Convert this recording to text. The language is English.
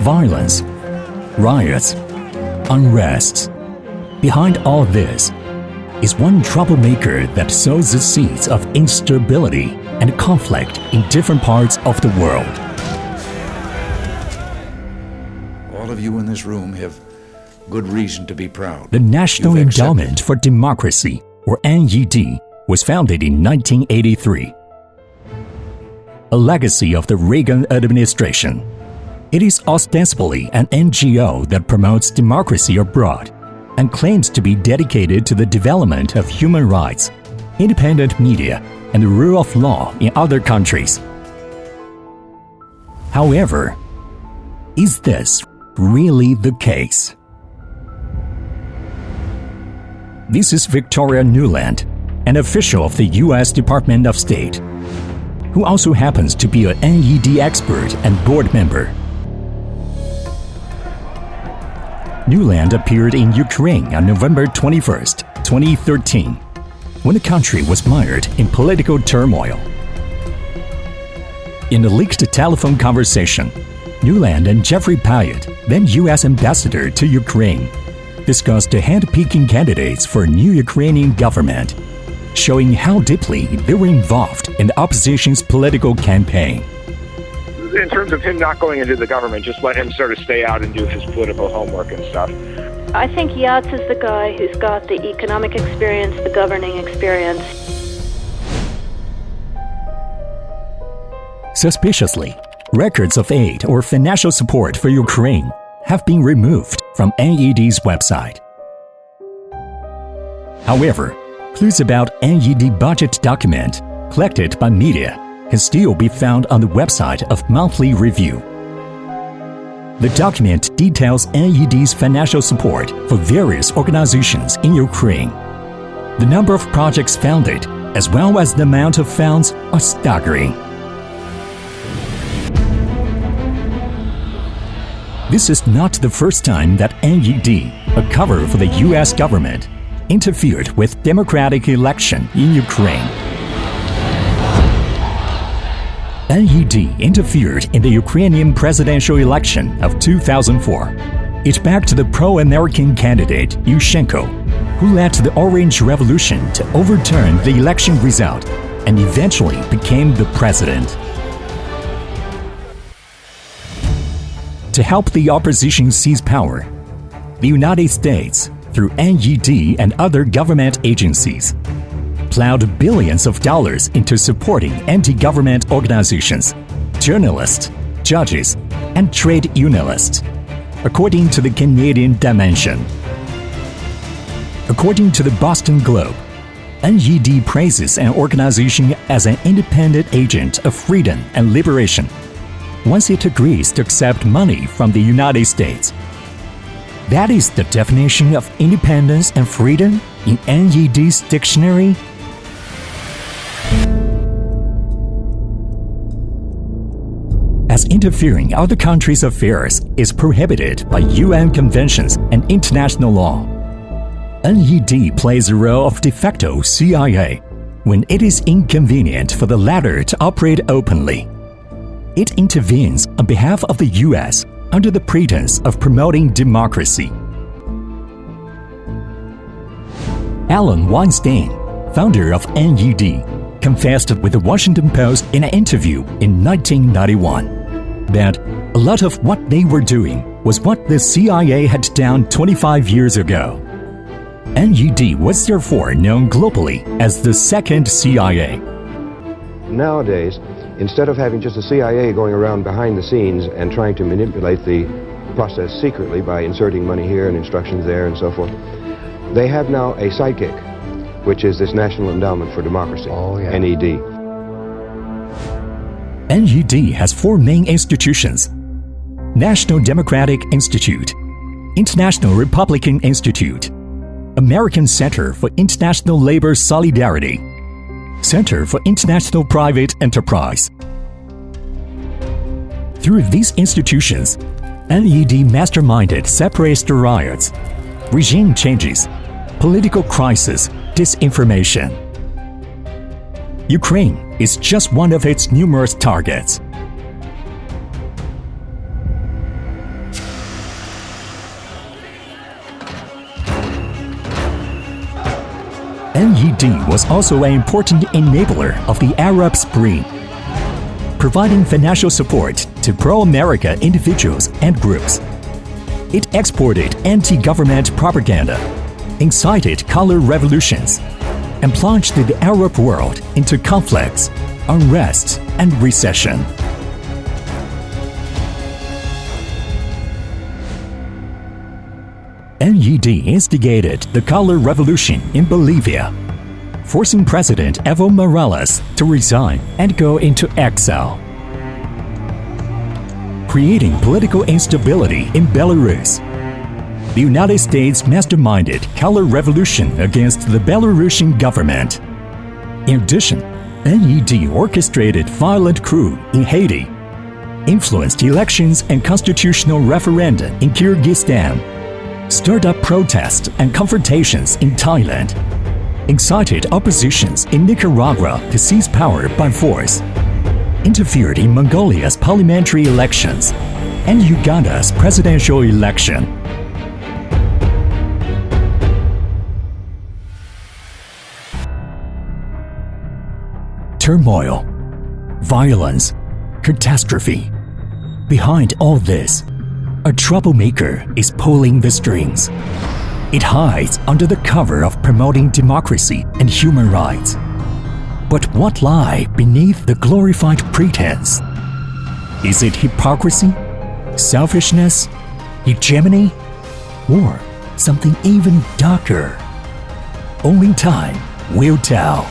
violence, riots, unrests. Behind all this is one troublemaker that sows the seeds of instability and conflict in different parts of the world. All of you in this room have good reason to be proud. The National Endowment for Democracy, or NED, was founded in 1983. A legacy of the Reagan administration. It is ostensibly an NGO that promotes democracy abroad and claims to be dedicated to the development of human rights, independent media, and the rule of law in other countries. However, is this really the case? This is Victoria Nuland, an official of the U.S. Department of State, who also happens to be an NED expert and board member. Nuland appeared in Ukraine on November 21, 2013, when the country was mired in political turmoil. In a leaked telephone conversation, Nuland and Jeffrey Pyatt, then U.S. ambassador to Ukraine, discussed the hand-picking candidates for a new Ukrainian government, showing how deeply they were involved in the opposition's political campaign. In terms of him not going into the government, just let him sort of stay out and do his political homework and stuff. I think Yats is the guy who's got the economic experience, the governing experience. Suspiciously, records of aid or financial support for Ukraine have been removed from NED's website. However, clues about NED budget document collected by media can still be found on the website of Monthly Review. The document details NED's financial support for various organizations in Ukraine. The number of projects funded, as well as the amount of funds, are staggering. This is not the first time that NED, a cover for the US government, interfered with democratic election in Ukraine. NED interfered in the Ukrainian presidential election of 2004. It backed the pro-American candidate Yushchenko, who led the Orange Revolution to overturn the election result and eventually became the president. To help the opposition seize power, the United States, through NED and other government agencies, plowed billions of dollars into supporting anti-government organizations, journalists, judges, and trade unionists, according to the Canadian Dimension. According to the Boston Globe, NED praises an organization as an independent agent of freedom and liberation once it agrees to accept money from the United States. That is the definition of independence and freedom in NED's dictionary? As interfering other countries' affairs is prohibited by UN conventions and international law, NED plays the role of de facto CIA when it is inconvenient for the latter to operate openly. It intervenes on behalf of the US under the pretense of promoting democracy. Alan Weinstein, founder of NED, confessed with the Washington Post in an interview in 1991 that a lot of what they were doing was what the CIA had done 25 years ago. NED was therefore known globally as the second CIA. Nowadays, instead of having just the CIA going around behind the scenes and trying to manipulate the process secretly by inserting money here and instructions there and so forth, they have now a sidekick, which is this National Endowment for Democracy, NED. NED has four main institutions: National Democratic Institute, International Republican Institute, American Center for International Labor Solidarity, Center for International Private Enterprise. Through these institutions, NED masterminded separatist riots, regime changes, political crisis, disinformation. Ukraine is just one of its numerous targets. NED was also an important enabler of the Arab Spring, providing financial support to pro-America individuals and groups. It exported anti-government propaganda, incited color revolutions, and plunged the Arab world into conflicts, unrest, and recession. NED instigated the color revolution in Bolivia, forcing President Evo Morales to resign and go into exile, creating political instability in Belarus. The United States masterminded color revolution against the Belarusian government. In addition, NED orchestrated violent coup in Haiti, influenced elections and constitutional referenda in Kyrgyzstan, stirred up protests and confrontations in Thailand, incited oppositions in Nicaragua to seize power by force, interfered in Mongolia's parliamentary elections, and Uganda's presidential election. Turmoil, violence, catastrophe. Behind all this, a troublemaker is pulling the strings. It hides under the cover of promoting democracy and human rights. But what lies beneath the glorified pretense? Is it hypocrisy, selfishness, hegemony, or something even darker? Only time will tell.